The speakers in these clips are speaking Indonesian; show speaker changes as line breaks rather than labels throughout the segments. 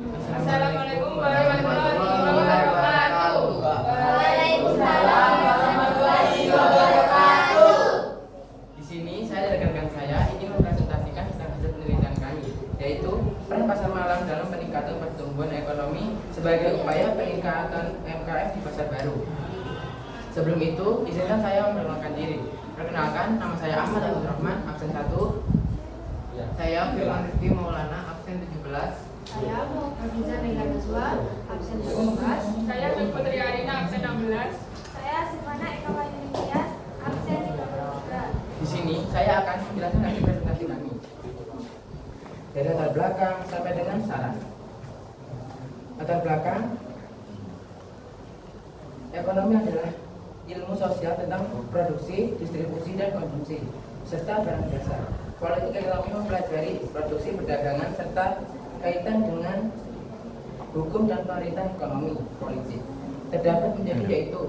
Assalamualaikum warahmatullahi wabarakatuh.
Waalaikumsalam warahmatullahi wabarakatuh.
Di sini saya dan rekan-rekan saya ingin mempresentasikan tentang hasil penelitian kami, yaitu peran pasar malam dalam peningkatan pertumbuhan ekonomi sebagai upaya peningkatan UMKM di pasar baru. Sebelum itu, izinkan saya memperkenalkan diri. Perkenalkan, nama saya Ahmad Abdul Rahman, absen 1. Saya Firman Rifki Maulana, absen 17.
Saya Khadijah Nega Najwa, absen 12.
Saya Putri Arina, absen 16.
Saya Silvana Eka Wahyuni Tias, absen 33.
Di sini saya akan menjelaskan hasil presentasi kami dari latar belakang sampai dengan saran. Latar belakang, ekonomi adalah ilmu sosial tentang produksi, distribusi, dan konsumsi, serta barang jasa. Politik ekonomi mempelajari produksi, perdagangan, serta kaitan dengan hukum dan pemerintah ekonomi politik. Terdapat menjadi yaitu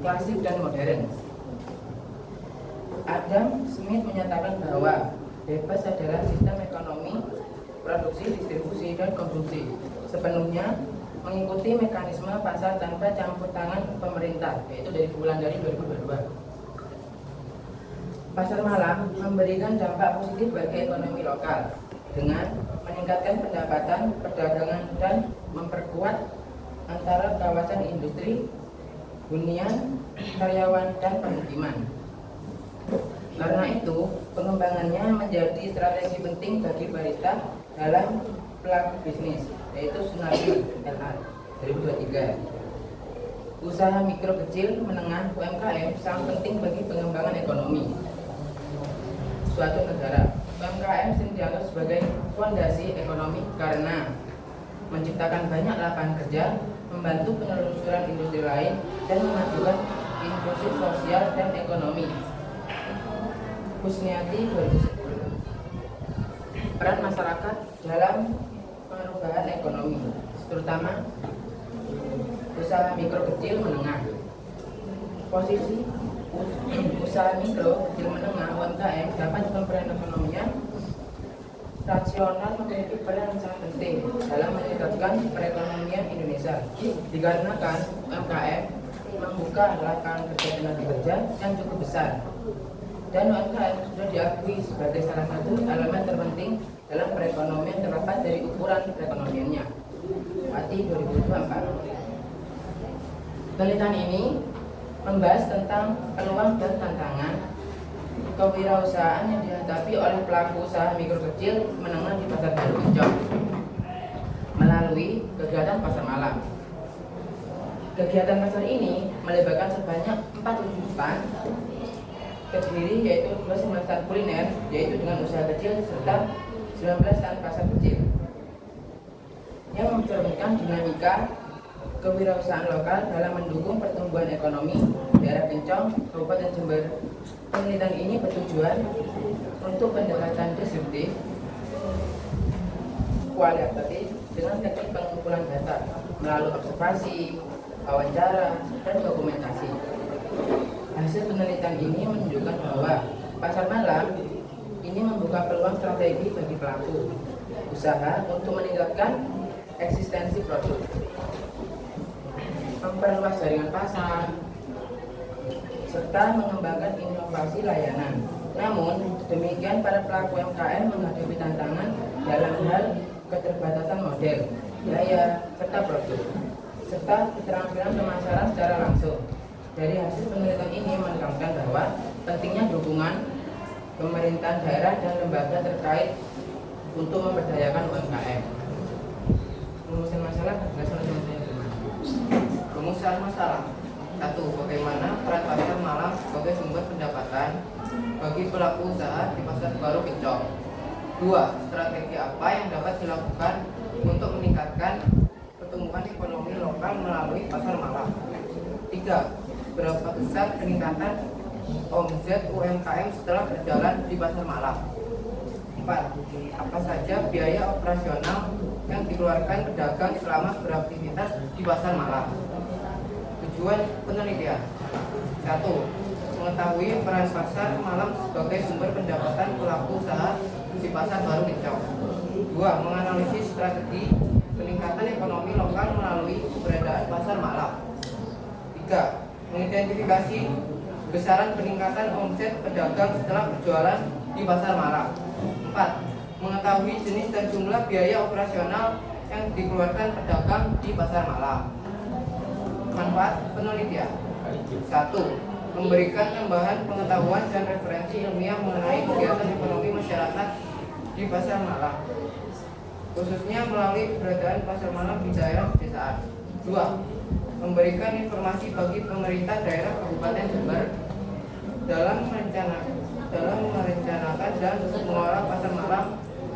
klasik dan modern. Adam Smith menyatakan bahwa bebas adalah sistem ekonomi produksi, distribusi, dan konsumsi sepenuhnya mengikuti mekanisme pasar tanpa campur tangan pemerintah, yaitu dari bulan dari 2022. Pasar malam memberikan dampak positif bagi ekonomi lokal dengan meningkatkan pendapatan perdagangan dan memperkuat antara kawasan industri, hunian, karyawan, dan pemukiman. Karena itu, pengembangannya menjadi strategi penting bagi Barista dalam pelaku bisnis, yaitu Tsunami LR 2023. Usaha mikro kecil menengah UMKM sangat penting bagi pengembangan ekonomi suatu negara. UMKM sering dianggap sebagai fondasi ekonomi karena menciptakan banyak lapangan kerja, membantu penelusuran industri lain, dan memajukan inklusi sosial dan ekonomi. Kusniati 2010. Peran masyarakat dalam perubahan ekonomi, terutama usaha mikro kecil menengah. Posisi usaha mikro kecil menengah UMKM dapat peran ekonominya rasional memiliki peran yang sangat penting dalam meningkatkan perekonomian Indonesia, dikarenakan UMKM membuka lapangan kerja tenaga kerja yang cukup besar, dan UMKM sudah diakui sebagai salah satu elemen terpenting dalam perekonomian terlepas dari ukuran perekonomiannya. Pati 2024. Penelitian ini membahas tentang peluang dan tantangan kewirausahaan yang dihadapi oleh pelaku usaha mikro kecil menengah di pasar baru Kencong melalui kegiatan pasar malam. Kegiatan pasar ini melibatkan sebanyak 4 stand terdiri yaitu 29 stand kuliner, yaitu dengan usaha kecil, serta 19 stand pasar kecil yang mencerminkan dinamika kewirausahaan lokal dalam mendukung pertumbuhan ekonomi daerah Kencong, Kabupaten Jember. Penelitian ini bertujuan untuk pendekatan deskriptif, kualitatif dengan teknik pengumpulan data melalui observasi, wawancara, dan dokumentasi. Hasil penelitian ini menunjukkan bahwa pasar malam ini membuka peluang strategi bagi pelaku usaha untuk meningkatkan eksistensi produk, memperluas jaringan pasar, serta mengembangkan inovasi layanan. Namun, demikian para pelaku UMKM menghadapi tantangan dalam hal keterbatasan model, biaya, serta produk, serta keterampilan pemasaran secara langsung. Dari hasil penelitian ini menekankan bahwa pentingnya dukungan pemerintahan daerah dan lembaga terkait untuk memberdayakan UMKM. Rumusan masalah berdasarkan teman-teman firman.
Rumusan masalah. 1. Bagaimana peran pasar malam sebagai sumber pendapatan bagi pelaku usaha di pasar baru Kencong. 2. Strategi apa yang dapat dilakukan untuk meningkatkan pertumbuhan ekonomi lokal melalui pasar malam. 3. Berapa besar peningkatan omset UMKM setelah berjalan di pasar malam. 4. Apa saja biaya operasional yang dikeluarkan pedagang selama beraktivitas di pasar malam. Tujuan penelitian. 1. Mengetahui peran pasar malam sebagai sumber pendapatan pelaku usaha di pasar baru Kencong. 2. 2. Menganalisis strategi peningkatan ekonomi lokal melalui keberadaan pasar malam. 3. Mengidentifikasi besaran peningkatan omset pedagang setelah berjualan di pasar malam. 4. Mengetahui jenis dan jumlah biaya operasional yang dikeluarkan pedagang di pasar malam. Manfaat penelitian. 1. Memberikan tambahan pengetahuan dan referensi ilmiah mengenai kegiatan ekonomi masyarakat di pasar malam, khususnya melalui keberadaan pasar malam di daerah pedesaan. 2. Memberikan informasi bagi pemerintah daerah Kabupaten Jember dalam merencanakan dan mengelola pasar malam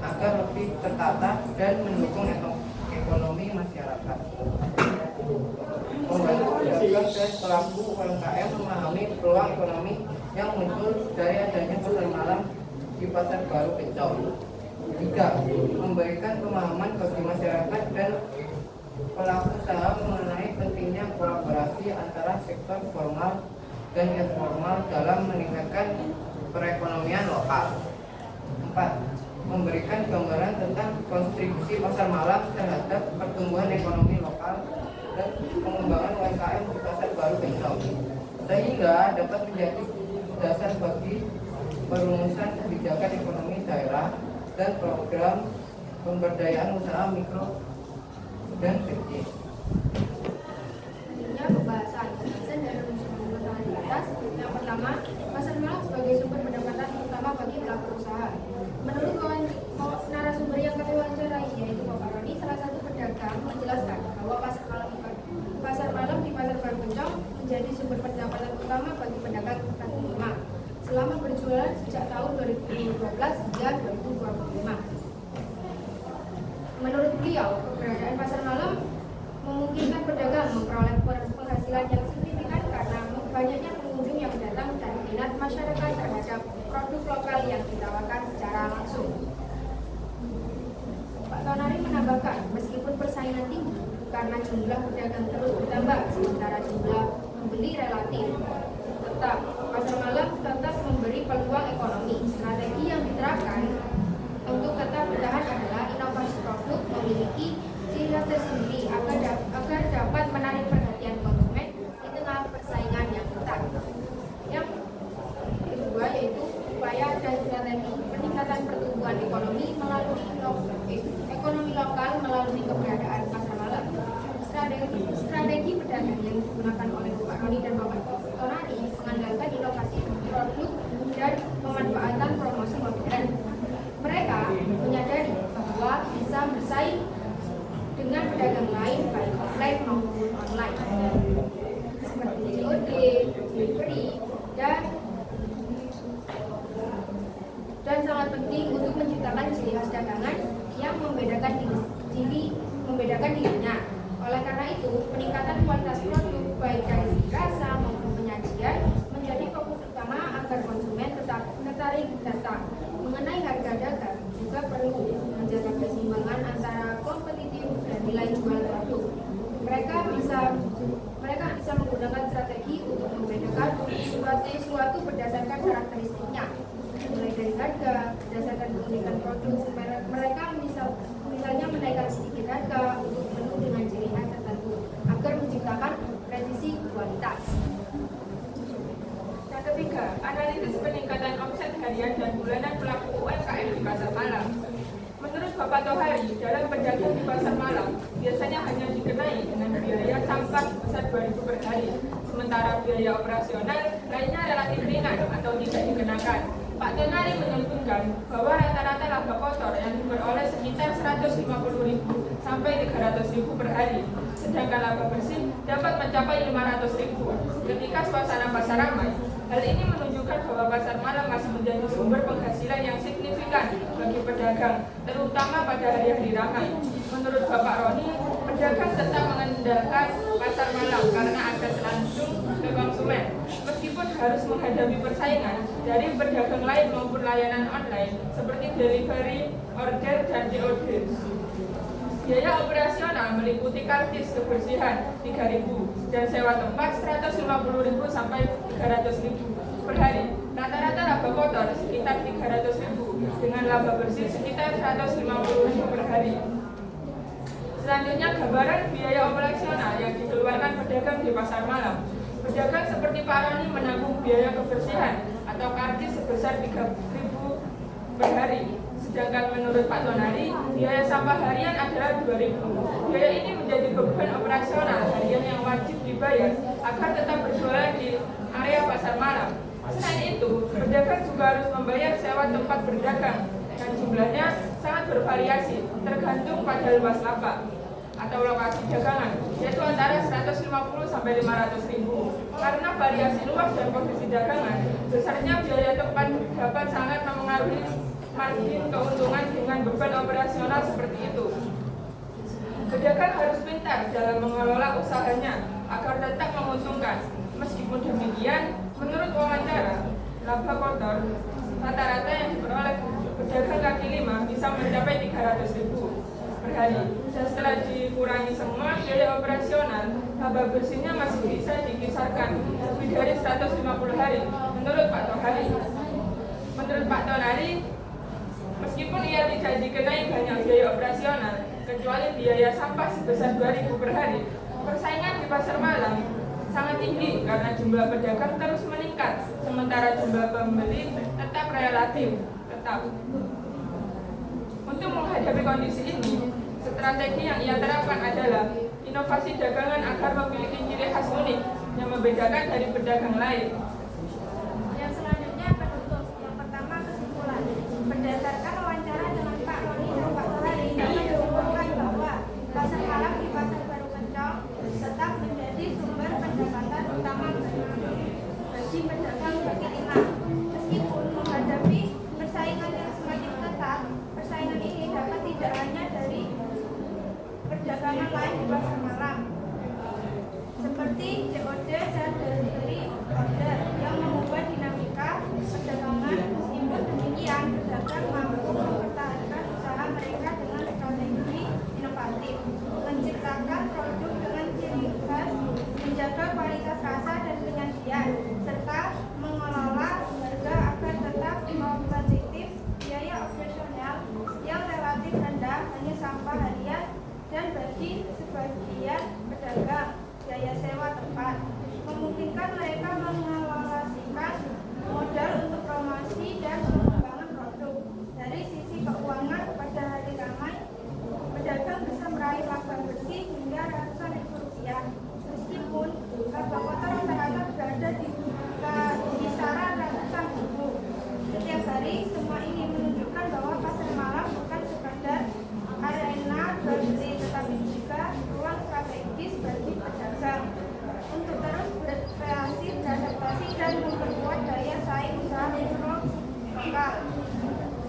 agar lebih tertata dan mendukung ekonomi masyarakat. Membantu pedagang dan pelaku UMKM memahami peluang ekonomi yang muncul dari adanya pasar malam di Pasar Baru Kencong. 3. Memberikan pemahaman bagi masyarakat dan pelaku usaha mengenai pentingnya kolaborasi antara sektor formal dan informal dalam meningkatkan perekonomian lokal. 4. Memberikan gambaran tentang kontribusi pasar malam terhadap pertumbuhan ekonomi lokal dan pengembangan UMKM di Pasar Baru Kencong, sehingga dapat menjadi dasar bagi perumusan kebijakan ekonomi daerah dan program pemberdayaan usaha mikro dan kecil.
Selanjutnya pembahasan dan rumus pemerintahan di atas. Yang pertama, pasar malam sebagai sumber pendapatan utama bagi pelaku usaha. Menurut narasumber yang kami wawancarai, yaitu Bapak Roni, salah satu pedagang menjelaskan bahwa pasar malam di Pasar Baru Kencong menjadi sumber pendapatan utama bagi pedagang kaki lima selama berjualan sejak tahun 2012 hingga 2025. Menurut beliau, keberadaan pasar malam memungkinkan pedagang memperoleh penghasilan yang signifikan karena banyaknya pengunjung yang datang dan minat masyarakat terhadap produk lokal yang ditawarkan secara langsung. Pak Tonari menambahkan, meskipun persaingan tinggi karena jumlah pedagang terus bertambah sementara jumlah pembeli relatif tetap, pasar malam tetap memberi peluang ekonomi. Strategi yang diterapkan untuk tetap bertahan adalah inovasi produk memiliki ciri khas tersendiri agar dapat menarik perhatian konsumen di tengah persaingan yang ketat. Yang kedua yaitu upaya dan strategi peningkatan pertumbuhan ekonomi lokal melalui keberadaan pasar malam. Strategi pedagang yang digunakan oleh Bapak Roni dan Bapak Tonari mengandalkan inovasi produk dan pemanfaatan promosi modern. Mereka menyadari bahwa bisa bersaing dengan pedagang lain baik offline maupun online seperti COD, delivery, dan sangat penting untuk menciptakan ciri khas dagangan yang membedakan dirinya. Oleh karena itu, peningkatan kualitas produk baik dari segi rasa maupun penyajian menjadi fokus utama agar konsumen tetap tertarik datang. Mengenai harga dagang juga perlu menjaga keseimbangan antara kompetitif dan nilai jual produk. Mereka bisa menggunakan strategi untuk membedakan suatu berdasarkan karakteristiknya, mulai dari harga, berdasarkan keunikan produk. Mereka misalnya menaikkan sedikit harga untuk menu dengan ciri khas tertentu agar menciptakan presisi kualitas.
Yang ketiga, analisis peningkatan omset harian dan bulanan pelaku UMKM di pasar malam. Menurut Bapak Tohari, dalam berdagang di pasar malam biasanya hanya dikenai dengan biaya sampah sebesar 2.000 per hari, sementara biaya operasional lainnya relatif ringan atau tidak dikenakan. Pak Tonari menyebutkan bahwa rata-rata laba kotor yang diperoleh sekitar 150.000 sampai 300.000 per hari, sedangkan laba bersih dapat mencapai 500.000 ketika suasana pasar ramai. Hal ini menunjukkan bahwa pasar malam masih menjadi sumber penghasilan yang signifikan bagi pedagang, terutama pada hari-hari ramai. Menurut Bapak Roni, pedagang tetap mengandalkan pasar malam karena akses langsung ke konsumen. Meskipun harus menghadapi persaingan dari pedagang lain maupun layanan online seperti delivery, order, dan COD. Biaya operasional meliputi karcis kebersihan 3.000 dan sewa tempat 150.000 sampai 300.000 per hari. Rata-rata laba kotor sekitar 300.000 dengan laba bersih sekitar 150.000 per hari. Selanjutnya gambaran biaya operasional yang dikeluarkan pedagang di pasar malam. Pedagang seperti Pak Roni menanggung biaya kebersihan atau karcis sebesar 3.000 per hari. Sedangkan menurut Pak Tonari, biaya sampah harian adalah 2.000. Biaya ini menjadi beban operasional harian yang wajib dibayar agar tetap berjualan di area pasar malam. Selain itu, pedagang juga harus membayar sewa tempat berdagang dan jumlahnya sangat bervariasi tergantung pada luas lapak atau lokasi dagangan, yaitu antara 150 sampai 500.000. Karena variasi luas dan posisi dagangan, besarnya biaya tempat dapat sangat mempengaruhi margin keuntungan dengan beban operasional seperti itu. Pedagang harus pintar dalam mengelola usahanya agar tetap menguntungkan. Meskipun demikian, menurut wawancara, laba kotor rata-rata yang diperoleh pedagang kaki lima bisa mencapai 300.000 per hari. Dan setelah dikurangi semua biaya operasional, laba bersihnya masih bisa dikisarkan lebih dari 150 hari. Menurut Pak Tonari, meskipun ia tidak dikenai banyak biaya operasional, kecuali biaya sampah sebesar 2.000 per hari, persaingan di pasar malam sangat tinggi karena jumlah pedagang terus meningkat, sementara jumlah pembeli tetap relatif tetap. Untuk menghadapi kondisi ini, strategi yang ia terapkan adalah inovasi dagangan agar memiliki ciri khas unik yang membedakan dari pedagang lain.
Yang selanjutnya penutup. Yang pertama kesimpulan. Berdasarkan wawancara dengan Pak Roni dan Pak Tonari, dapat disimpulkan bahwa pasar malam di Pasar Baru Kencong tetap menjadi sumber pendapatan utama bagi pedagang kaki lima. Meskipun menghadapi persaingan yang semakin ketat, persaingan ini dapat tidak hanya dari perdagangan lain di pasar malam, seperti COD dan delivery order yang mengubah dinamika perdagangan. Meskipun demikian, pedagang mampu mempertahankan usaha mereka dengan strategi inovatif, menciptakan produk dengan ciri khas, menjaga kualitas rasa dan penyajian, serta mengelola harga agar tetap kompetitif. Biaya operasional yang relatif rendah hanya sampah harian, dan bagi sebagian pedagang biaya sewa tempat memungkinkan mereka mengalokasikan modal untuk promosi dan pengembangan produk. Dari sisi keuangan, pada hari ramai pedagang bisa meraih laba bersih hingga ratusan ribu rupiah. Meskipun laba kotor rata-rata berada di kisaran ratusan ribu setiap hari. Semua ini menunjukkan bahwa pasar malam bukan sekadar arena jual beli, tetapi juga ruang strategis bagi pedagang untuk terus berkreasi, beradaptasi, dan memperkuat daya saing usaha mikro lokal.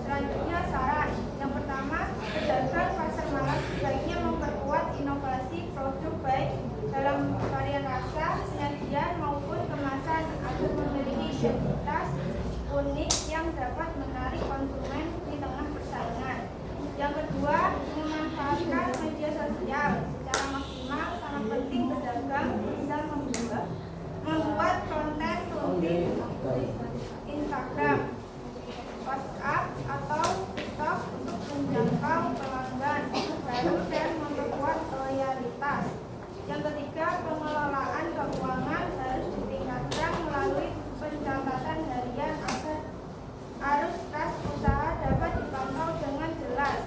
Selanjutnya saran. Yang pertama, pedagang pasar malam sebaiknya memperkuat inovasi produk baik dalam varian rasa, penyajian maupun kemasan agar memiliki identitas unik yang dapat menarik konsumen di tengah persaingan. Yang kedua, memanfaatkan media sosial secara maksimal. Sangat penting pedagang bisa membuat konten rutin Instagram, WhatsApp, atau TikTok untuk menjangkau pelanggan baru dan memperkuat loyalitas. Yang ketiga, pengelolaan keuangan harus ditingkatkan melalui pencatatan harian agar arus kas usaha dapat dipantau dengan jelas.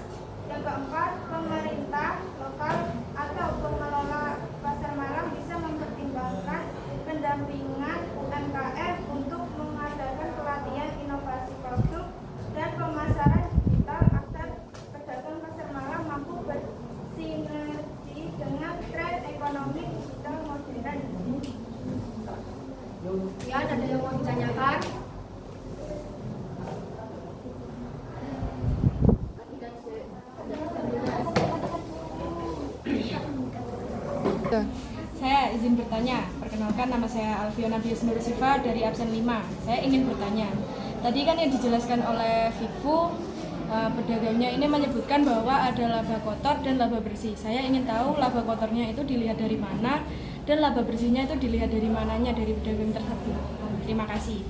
Yang keempat, pemerintah lokal atau pengelola pasar malam bisa mempertimbangkan pendampingan UMKM untuk mengadakan pelatihan inovasi produk dan pemasaran digital agar pedagang pasar malam mampu bersinergi dengan tren ekonomi digital modern. Ya, ada yang mau ditanyakan?
Saya izin bertanya. Perkenalkan, nama saya Alfiona Bias Nursifa dari absen 5. Saya ingin bertanya. Tadi kan yang dijelaskan oleh Fikfu, pedagangnya ini menyebutkan bahwa ada laba kotor dan laba bersih. Saya ingin tahu laba kotornya itu dilihat dari mana dan laba bersihnya itu dilihat dari mananya dari pedagang tersebut. Terima kasih.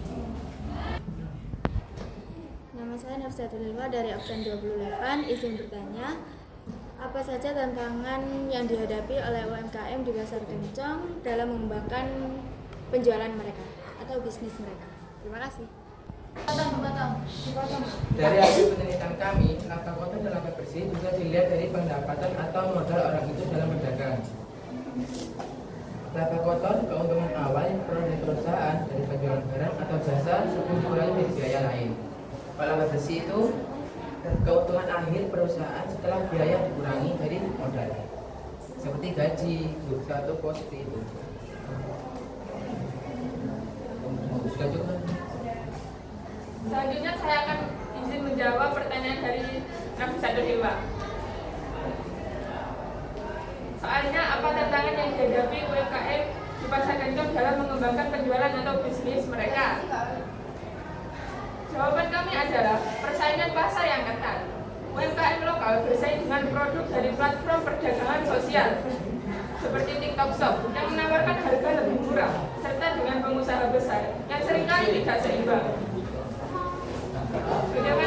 Nama
saya Nafsatul Ilma dari absen 28. Izin bertanya, apa saja tantangan yang dihadapi oleh UMKM di Pasar Kencong dalam mengembangkan penjualan mereka atau bisnis mereka? Terima kasih.
Dari hasil penelitian kami, laba kotor dan laba bersih juga dilihat dari pendapatan atau modal orang itu dalam berdagang. Laba kotor keuntungan awal yang diperoleh dari perusahaan dari penjualan barang atau jasa sebelum dikurangi dari biaya lain. Kalau laba bersih itu keuntungan akhir perusahaan setelah biaya dikurangi dari modal, seperti gaji, bursa atau pos seperti itu. Sudah cukup.
Selanjutnya saya akan izin menjawab pertanyaan dari Nafsatul Ilma. Soalnya, apa tantangan yang dihadapi UMKM di Pasar Kencong dalam mengembangkan penjualan atau bisnis mereka? Jawaban kami adalah persaingan pasar yang ketat. UMKM lokal bersaing dengan produk dari platform perdagangan sosial seperti TikTok Shop yang menawarkan harga lebih murah, serta dengan pengusaha besar yang seringkali tidak seimbang. Bagaimana